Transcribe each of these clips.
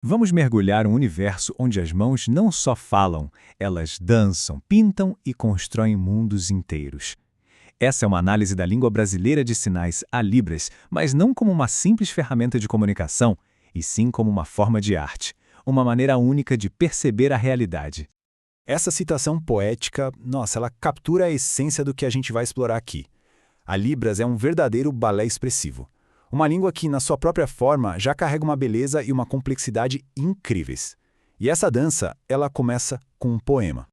Vamos mergulhar um universo onde as mãos não só falam, elas dançam, pintam e constroem mundos inteiros. Essa é uma análise da língua brasileira de sinais, a Libras, mas não como uma simples ferramenta de comunicação, e sim como uma forma de arte, uma maneira única de perceber a realidade. Essa citação poética, nossa, ela captura a essência do que a gente vai explorar aqui. A Libras é um verdadeiro balé expressivo. Uma língua que, na sua própria forma, já carrega uma beleza e uma complexidade incríveis. E essa dança, ela começa com um poema.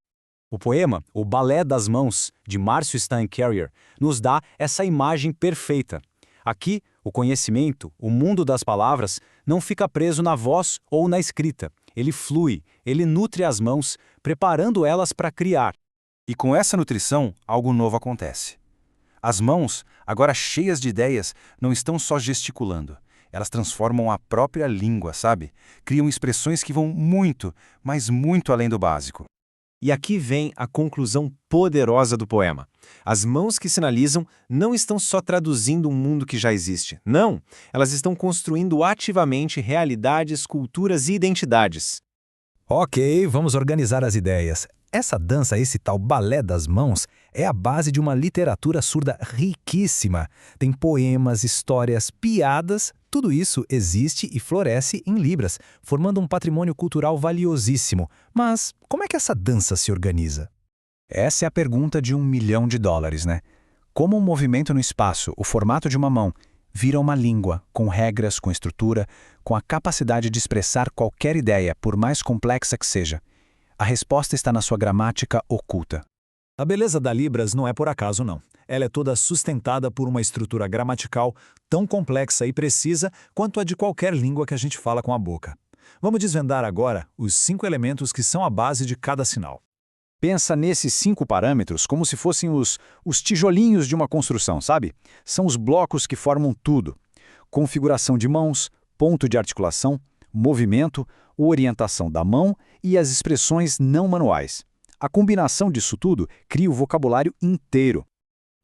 O poema, O Balé das Mãos, de Márcio Steincarrier, nos dá essa imagem perfeita. Aqui, o conhecimento, o mundo das palavras, não fica preso na voz ou na escrita. Ele flui, ele nutre as mãos, preparando elas para criar. E com essa nutrição, algo novo acontece. As mãos, agora cheias de ideias, não estão só gesticulando. Elas transformam a própria língua, sabe? Criam expressões que vão muito, mas muito além do básico. E aqui vem a conclusão poderosa do poema. As mãos que sinalizam não estão só traduzindo um mundo que já existe. Não, elas estão construindo ativamente realidades, culturas e identidades. Ok, vamos organizar as ideias. Essa dança, esse tal balé das mãos, é a base de uma literatura surda riquíssima. Tem poemas, histórias, piadas, tudo isso existe e floresce em Libras, formando um patrimônio cultural valiosíssimo. Mas como é que essa dança se organiza? Essa é a pergunta de $1 milhão, né? Como um movimento no espaço, o formato de uma mão, vira uma língua, com regras, com estrutura, com a capacidade de expressar qualquer ideia, por mais complexa que seja. A resposta está na sua gramática oculta. A beleza da Libras não é por acaso, não. Ela é toda sustentada por uma estrutura gramatical tão complexa e precisa quanto a de qualquer língua que a gente fala com a boca. Vamos desvendar agora os 5 elementos que são a base de cada sinal. Pensa nesses 5 parâmetros como se fossem os tijolinhos de uma construção, sabe? São os blocos que formam tudo. Configuração de mãos, ponto de articulação, movimento, orientação da mão e as expressões não manuais. A combinação disso tudo cria o vocabulário inteiro.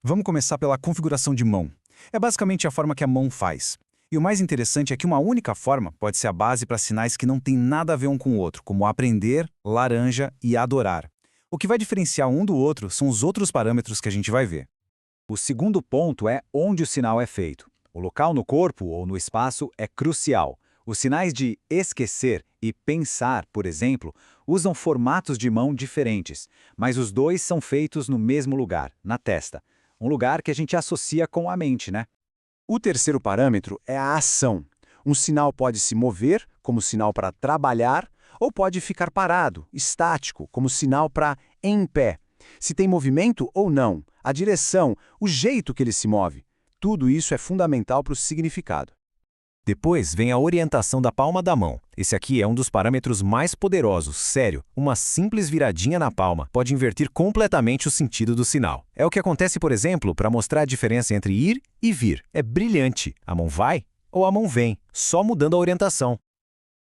Vamos começar pela configuração de mão. É basicamente a forma que a mão faz. E o mais interessante é que uma única forma pode ser a base para sinais que não têm nada a ver um com o outro, como aprender, laranja e adorar. O que vai diferenciar um do outro são os outros parâmetros que a gente vai ver. O segundo ponto é onde o sinal é feito. O local no corpo ou no espaço é crucial. Os sinais de esquecer e pensar, por exemplo, usam formatos de mão diferentes, mas os dois são feitos no mesmo lugar, na testa. Um lugar que a gente associa com a mente, né? O terceiro parâmetro é a ação. Um sinal pode se mover, como sinal para trabalhar, ou pode ficar parado, estático, como sinal para em pé. Se tem movimento ou não, a direção, o jeito que ele se move. Tudo isso é fundamental para o significado. Depois vem a orientação da palma da mão. Esse aqui é um dos parâmetros mais poderosos, sério. Uma simples viradinha na palma pode inverter completamente o sentido do sinal. É o que acontece, por exemplo, para mostrar a diferença entre ir e vir. É brilhante. A mão vai ou a mão vem, só mudando a orientação.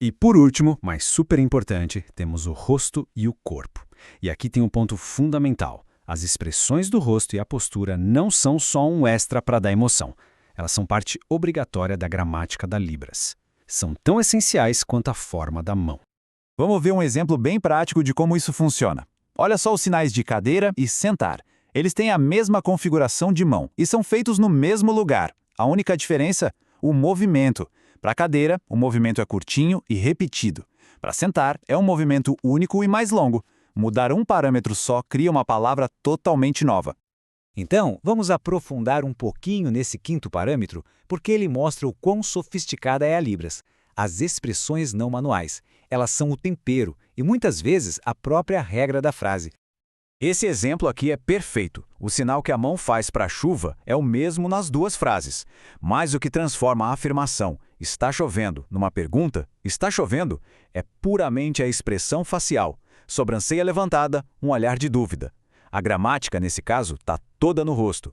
E por último, mas super importante, temos o rosto e o corpo. E aqui tem um ponto fundamental. As expressões do rosto e a postura não são só um extra para dar emoção. Elas são parte obrigatória da gramática da Libras. São tão essenciais quanto a forma da mão. Vamos ver um exemplo bem prático de como isso funciona. Olha só os sinais de cadeira e sentar. Eles têm a mesma configuração de mão e são feitos no mesmo lugar. A única diferença? O movimento. Para a cadeira, o movimento é curtinho e repetido. Para sentar, é um movimento único e mais longo. Mudar um parâmetro só cria uma palavra totalmente nova. Então, vamos aprofundar um pouquinho nesse quinto parâmetro, porque ele mostra o quão sofisticada é a Libras. As expressões não manuais. Elas são o tempero e, muitas vezes, a própria regra da frase. Esse exemplo aqui é perfeito. O sinal que a mão faz para a chuva é o mesmo nas duas frases. Mas o que transforma a afirmação "está chovendo" numa pergunta "está chovendo" é puramente a expressão facial. Sobrancelha levantada, um olhar de dúvida. A gramática, nesse caso, está toda no rosto.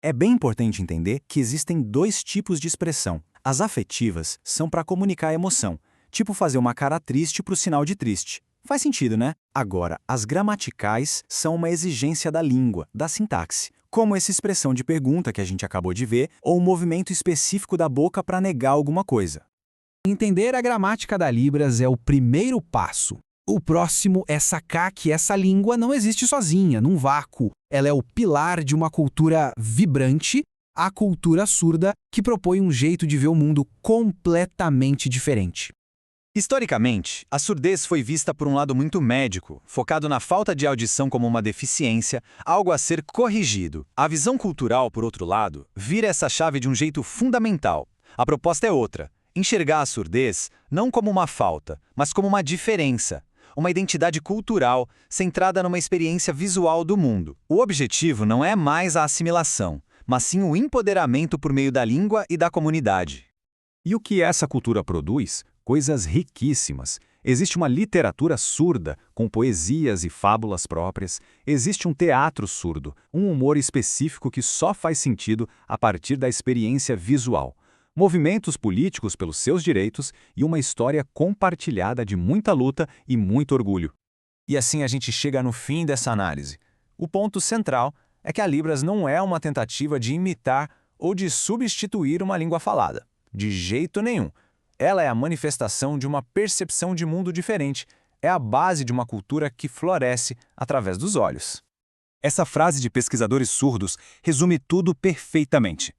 É bem importante entender que existem 2 tipos de expressão. As afetivas são para comunicar emoção, tipo fazer uma cara triste para o sinal de triste. Faz sentido, né? Agora, as gramaticais são uma exigência da língua, da sintaxe, como essa expressão de pergunta que a gente acabou de ver, ou um movimento específico da boca para negar alguma coisa. Entender a gramática da Libras é o primeiro passo. O próximo é sacar que essa língua não existe sozinha, num vácuo. Ela é o pilar de uma cultura vibrante, a cultura surda, que propõe um jeito de ver o mundo completamente diferente. Historicamente, a surdez foi vista por um lado muito médico, focado na falta de audição como uma deficiência, algo a ser corrigido. A visão cultural, por outro lado, vira essa chave de um jeito fundamental. A proposta é outra: enxergar a surdez não como uma falta, mas como uma diferença, uma identidade cultural centrada numa experiência visual do mundo. O objetivo não é mais a assimilação, mas sim o empoderamento por meio da língua e da comunidade. E o que essa cultura produz? Coisas riquíssimas. Existe uma literatura surda, com poesias e fábulas próprias. Existe um teatro surdo, um humor específico que só faz sentido a partir da experiência visual. Movimentos políticos pelos seus direitos e uma história compartilhada de muita luta e muito orgulho. E assim a gente chega no fim dessa análise. O ponto central é que a Libras não é uma tentativa de imitar ou de substituir uma língua falada. De jeito nenhum. Ela é a manifestação de uma percepção de mundo diferente. É a base de uma cultura que floresce através dos olhos. Essa frase de pesquisadores surdos resume tudo perfeitamente.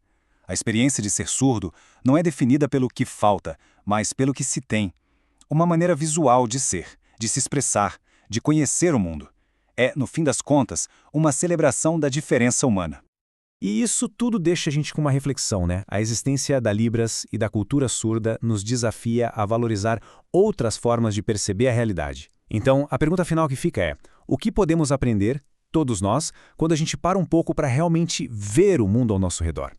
A experiência de ser surdo não é definida pelo que falta, mas pelo que se tem. Uma maneira visual de ser, de se expressar, de conhecer o mundo. É, no fim das contas, uma celebração da diferença humana. E isso tudo deixa a gente com uma reflexão, né? A existência da Libras e da cultura surda nos desafia a valorizar outras formas de perceber a realidade. Então, a pergunta final que fica é: o que podemos aprender, todos nós, quando a gente para um pouco para realmente ver o mundo ao nosso redor?